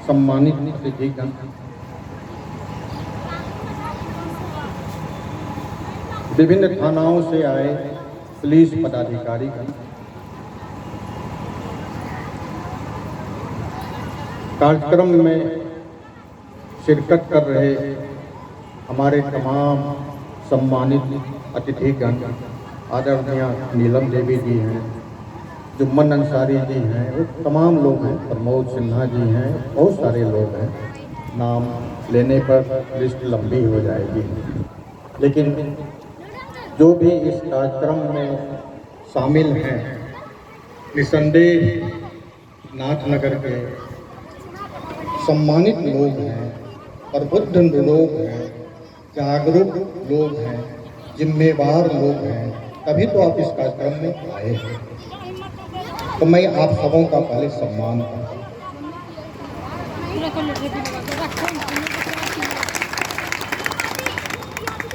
सम्मानित अतिथिगण, विभिन्न थानाओं से आए पुलिस पदाधिकारीगण, कार्यक्रम में शिरकत कर रहे हमारे तमाम सम्मानित अतिथिगण, आदरणीय नीलम देवी जी हैं, जुम्मन अंसारी जी हैं, वो तमाम लोग हैं, प्रमोद सिन्हा जी हैं, बहुत सारे लोग हैं। नाम लेने पर लिस्ट लंबी हो जाएगी, लेकिन जो भी इस कार्यक्रम में शामिल हैं, निसंदेह नाथनगर के सम्मानित लोग हैं, प्रबुद्ध लोग हैं, जागरूक लोग हैं, जिम्मेवार लोग हैं, तभी तो आप इस कार्यक्रम में आए हैं। तो मैं आप सबों का पहले सम्मान करता हूँ।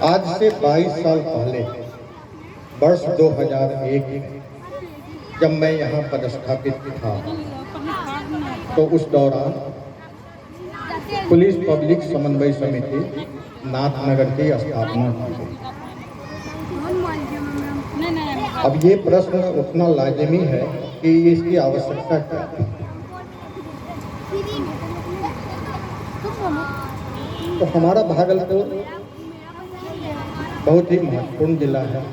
आज से 22 साल पहले वर्ष 2001 जब मैं यहाँ पदस्थापित था, तो उस दौरान पुलिस पब्लिक समन्वय समिति नाथनगर की स्थापना की गई। अब ये प्रश्न उठना लाजिमी है कि इसकी आवश्यकता क्या है। तो हमारा भागलपुर बहुत ही महत्वपूर्ण जिला है।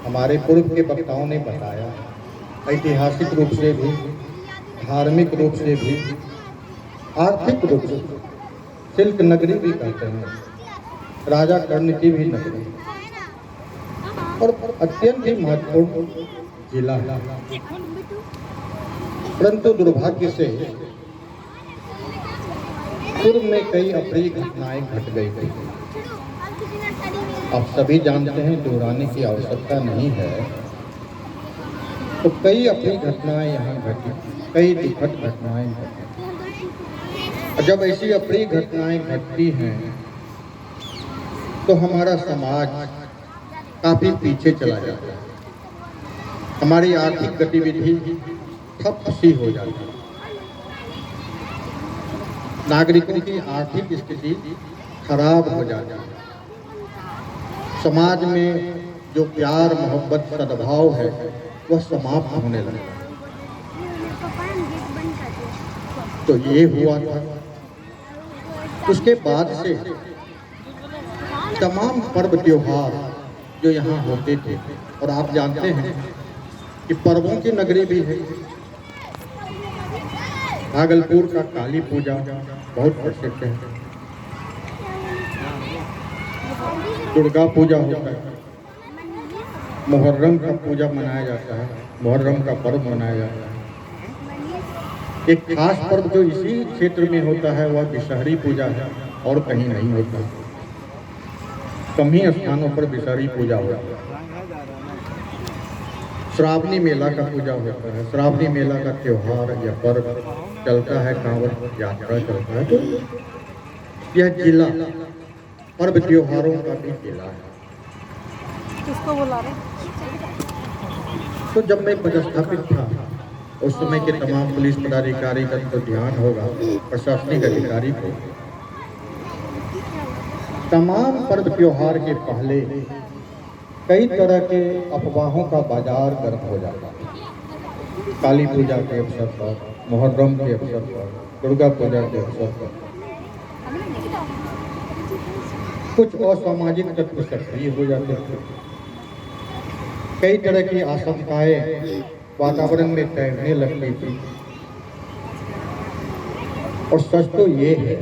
हमारे पूर्व के वक्ताओं ने बताया, ऐतिहासिक रूप से भी, धार्मिक रूप से भी, आर्थिक रूप से सिल्क नगरी भी कहते हैं, राजा कर्ण की भी नगरी, और अत्यंत ही महत्वपूर्ण जिला है। परंतु दुर्भाग्य से पूर्व में कई अप्रिय घटनाएं घट गई थी। आप सभी जानते हैं, दोहराने की आवश्यकता नहीं है। तो कई अप्रिय घटनाएं यहाँ घटी, कई दुखद घटनाएं घटी। और जब ऐसी अप्रिय घटनाएं घटती हैं तो हमारा समाज काफी पीछे चला जाता है, हमारी आर्थिक गतिविधि ठप सी हो जाती है, नागरिकों की आर्थिक स्थिति खराब हो जाती है, समाज में जो प्यार मोहब्बत सद्भाव है वह समाप्त होने लगता है। तो ये हुआ था। उसके बाद से तमाम पर्व त्योहार जो यहाँ होते थे, और आप जानते हैं कि पर्वों की नगरी भी है। भागलपुर का काली पूजा बहुत प्रसिद्ध है, दुर्गा पूजा होता है, मुहर्रम का पूजा मनाया जाता है, मुहर्रम का पर्व मनाया जाता है। एक खास पर्व जो इसी क्षेत्र में होता है वह विषहरी पूजा है, और कहीं नहीं होता। कम ही स्थानों पर विषहरी पूजा होता है। श्रावणी मेला का पूजा होता है, श्रावणी मेला का त्योहार या पर्व चलता है, कांवड़ यात्रा चलता है। तो यह जिला पर्व त्योहारों का भी जिला है। किसको बुला रहे? तो जब मैं पदस्थापित था उस समय के तमाम पुलिस पदाधिकारी का तो ध्यान होगा, प्रशासनिक अधिकारी को, तमाम पर्व त्योहार के पहले कई तरह के अफवाहों का बाजार गर्म हो जाता है। काली पूजा के अवसर पर, मुहर्रम के अवसर पर, दुर्गा पूजा के अवसर पर कुछ असामाजिक तत्व सक्रिय हो जाते थे। कई तरह की आशंकाएं वातावरण में तैरने लगती थी। और सच तो ये है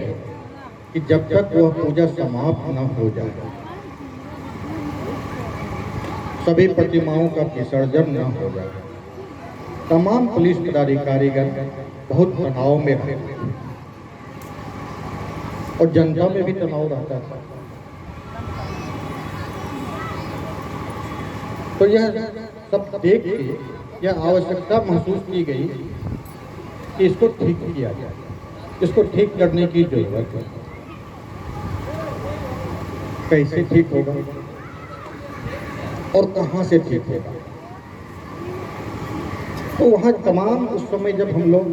कि जब तक वह पूजा समाप्त न हो जाए, सभी प्रतिमाओं का विसर्जन न हो जाए, तमाम पुलिस पदाधिकारीगण बहुत तनाव में रहते थे, और जनता में भी तनाव रहता था। तो यह सब देख के यह आवश्यकता महसूस की गई कि इसको ठीक किया जाए, इसको ठीक करने की जरूरत है। कैसे ठीक होगा और कहाँ से ठीक होगा? तो वहाँ तमाम उस समय जब हम लोग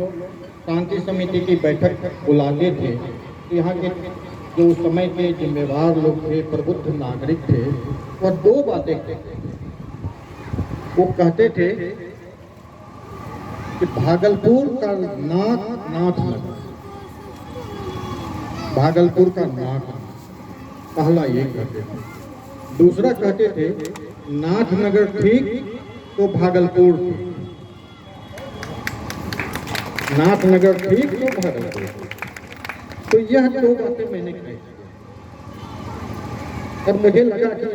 शांति समिति की बैठक बुलाते थे तो यहाँ के जो उस समय के जिम्मेवार लोग थे, प्रबुद्ध नागरिक थे, वह दो बातें कहते थे। वो कहते थे कि भागलपुर का नाथ नगर, भागलपुर का नाथ, पहला ये कहते थे। दूसरा कहते थे नाथ नगर ठीक तो भागलपुर ठीक, नाथ नगर ठीक तो भागलपुर ठीक। तो यह दो बातें मैंने कही और मुझे लगा कि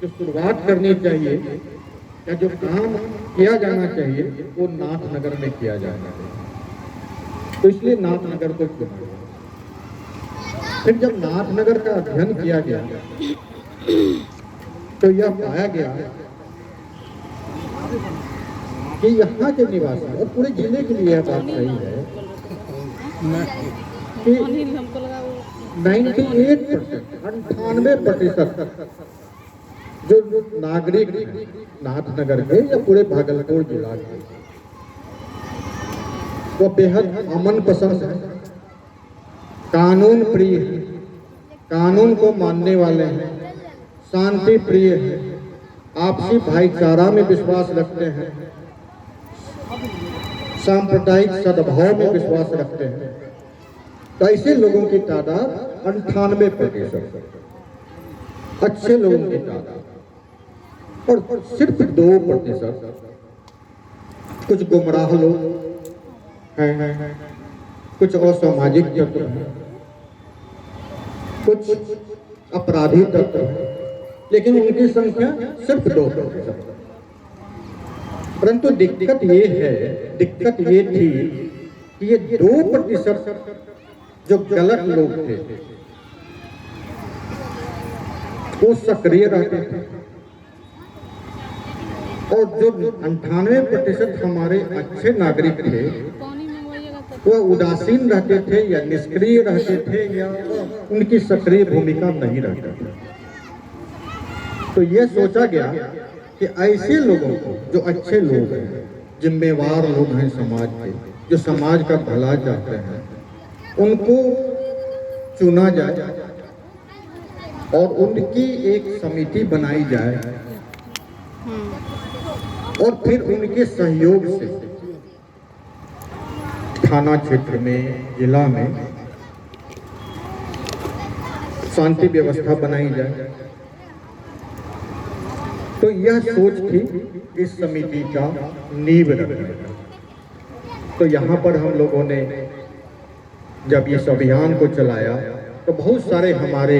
जो शुरुआत करनी चाहिए या जो काम किया जाना चाहिए वो नाथ नगर में किया जाना चाहिए। तो इसलिए नाथ नगर को चुना गया। फिर जब नाथ नगर का अध्ययन किया गया तो यह पाया गया कि यहाँ के निवासी और पूरे जिले के लिए यह बात सही है कि 98% जो नागरिक नाथ नगर के या पूरे भागलपुर जिला के वो बेहद अमन पसंद है, कानून प्रिय है, कानून को मानने वाले हैं, शांति प्रिय है, आपसी भाईचारा में विश्वास रखते हैं, सांप्रदायिक सद्भाव में विश्वास रखते हैं। तो ऐसे लोगों की तादाद 98%, अच्छे लोगों की तादाद, और सिर्फ 2% कुछ गुमराह लोग हैं, कुछ असामाजिक तत्व हैं, कुछ अपराधी तत्व हैं, लेकिन उनकी संख्या सिर्फ 2%। परंतु दिक्कत ये थी कि ये 2% जो गलत लोग थे वो सक्रिय रहते थे और जो 98% हमारे अच्छे नागरिक थे वो उदासीन रहते थे या निष्क्रिय रहते थे या उनकी सक्रिय भूमिका नहीं रहती थी। तो यह सोचा गया कि ऐसे लोगों को, जो अच्छे लोग हैं, जिम्मेवार लोग हैं समाज के, जो समाज का भला चाहते हैं, उनको चुना जाए और उनकी एक समिति बनाई जाए और फिर उनके सहयोग से थाना क्षेत्र में, जिला में शांति व्यवस्था बनाई जाए। तो यह सोच थी इस समिति का नींव रखने का। तो यहाँ पर हम लोगों ने जब इस अभियान को चलाया तो बहुत सारे हमारे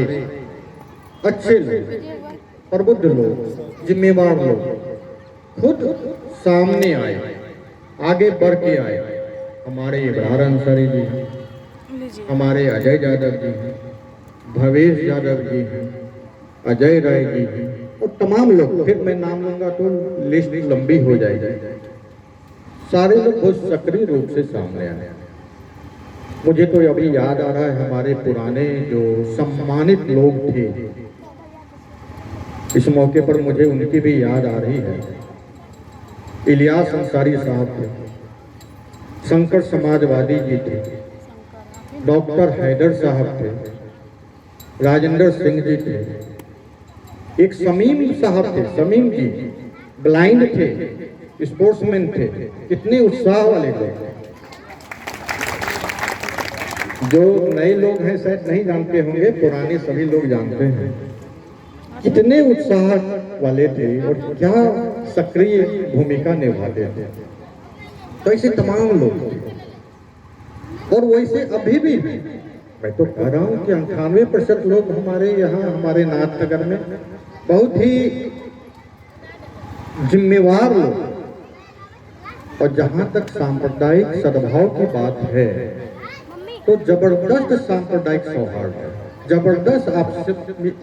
अच्छे लोग, प्रबुद्ध लोग, जिम्मेवार लोग खुद सामने आए, आगे बढ़ के आए। हमारे इब्रार अंसारी जी हैं, हमारे अजय यादव जी हैं, भवेश यादव जी हैं, अजय राय जी हैं और तमाम लोग, फिर मैं नाम लूंगा तो लिस्ट लंबी हो जाएगी। सारे लोग बहुत सक्रिय रूप से सामने आए। मुझे तो अभी याद आ रहा है हमारे पुराने जो सम्मानित लोग थे, इस मौके पर मुझे उनकी भी याद आ रही है। इलियास अंसारी साहब थे, शंकर समाजवादी जी थे, डॉक्टर हैदर साहब थे, राजेंद्र सिंह जी थे, एक शमीम साहब थे, शमीम जी ब्लाइंड थे, स्पोर्ट्समैन थे, कितने उत्साह वाले लोग। जो नए लोग हैं शायद नहीं जानते होंगे, पुराने सभी लोग जानते हैं। कितने उत्साह वाले थे और क्या सक्रिय भूमिका निभाते थे। तो ऐसे तमाम लोग थे और वैसे अभी भी मैं तो कह रहा हूँ कि 98% लोग हमारे यहाँ, हमारे नाथ नगर में बहुत ही जिम्मेवार लोग। और जहाँ तक सांप्रदायिक सद्भाव की बात है तो जबरदस्त सांप्रदायिक सौहार्द है, जबरदस्त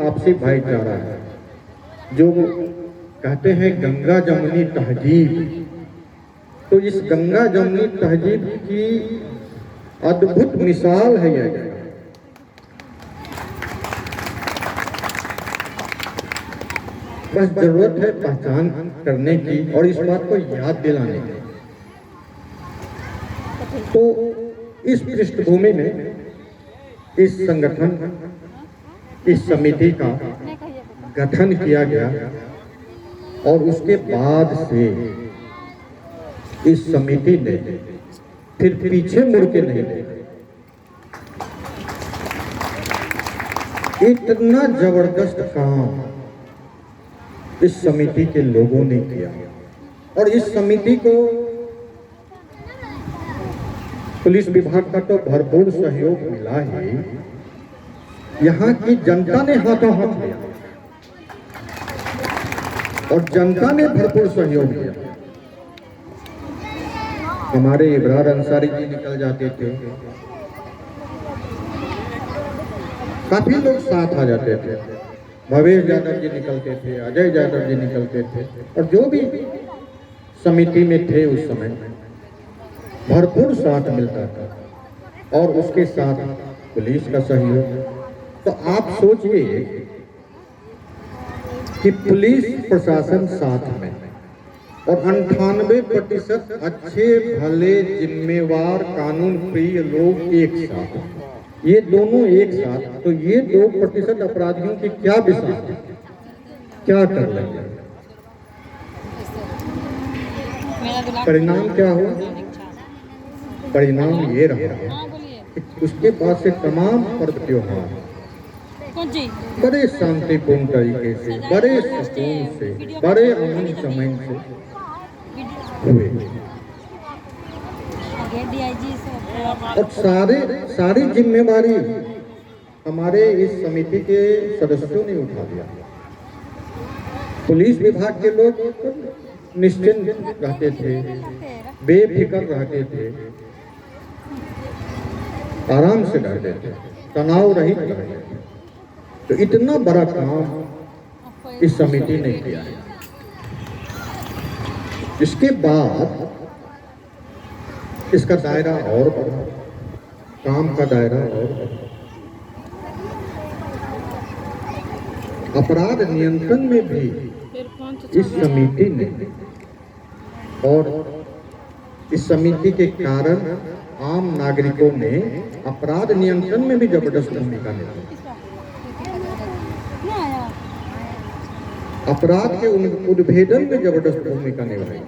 आपसी भाईचारा है। जो कहते हैं गंगा जमुनी तहजीब, तो इस गंगा जमुनी तहजीब की अद्भुत मिसाल है यह जगह। बस जरूरत है पहचान करने की और इस बात को याद दिलाने की। तो इस पृष्ठभूमि में इस संगठन, इस समिति का नहीं कहिए पापा। गठन किया गया और उसके बाद से इस समिति ने फिर पीछे मुड़ के नहीं देखा। इतना जबरदस्त काम इस समिति के लोगों ने किया और इस समिति को पुलिस विभाग का तो भरपूर सहयोग मिला ही, यहाँ की जनता ने हाथों हाथ लिया और जनता ने भरपूर सहयोग दिया। हमारे इब्रार अंसारी जी निकल जाते थे, काफी लोग साथ आ जाते थे, भवेश यादव जी निकलते थे, अजय यादव जी निकलते थे और जो भी समिति में थे उस समय भरपूर साथ मिलता था और उसके साथ पुलिस का सहयोग। तो आप सोचिए कि पुलिस प्रशासन साथ में और 98% अच्छे भले जिम्मेवार कानून प्रिय लोग एक साथ, ये दोनों एक साथ, तो ये 2% अपराधियों की क्या विशाल, क्या कर लेंगे। परिणाम क्या हुआ? परिणाम ये रहा कि उसके बाद से तमाम पर्व त्योहार बड़े शांतिपूर्ण तरीके से, बड़े सुकून से, बड़े अमन चमन से हुए और सारी जिम्मेवारी हमारे इस समिति के सदस्यों ने उठा लिया। पुलिस विभाग के लोग निश्चिंत रहते थे, बेफिक्र रहते थे, आराम से रहते थे, तनाव रहित रहते थे। तो इतना बड़ा काम इस समिति ने किया है। इसके बाद इसका दायरा और बढ़ा, काम का दायरा और बढ़ा। अपराध नियंत्रण में भी इस समिति ने और इस समिति के कारण आम नागरिकों ने अपराध नियंत्रण में भी जबरदस्त भूमिका निभाई। अपराध के उद्भेदन में जबरदस्त भूमिका निभाई।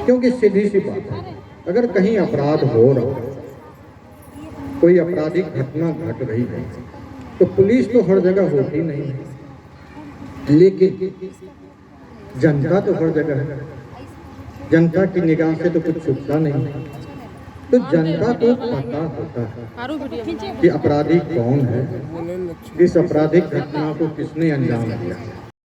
क्योंकि सीधी सी बात है, अगर कहीं अपराध हो रहा, कोई आपराधिक घटना घट रही है, तो पुलिस तो हर जगह होती नहीं है, लेकिन जनता तो हर जगह है। जनता की निगाह से तो कुछ छुपता नहीं है। तो जनता को पता होता है कि अपराधी कौन है, इस आपराधिक घटना को किसने अंजाम दिया।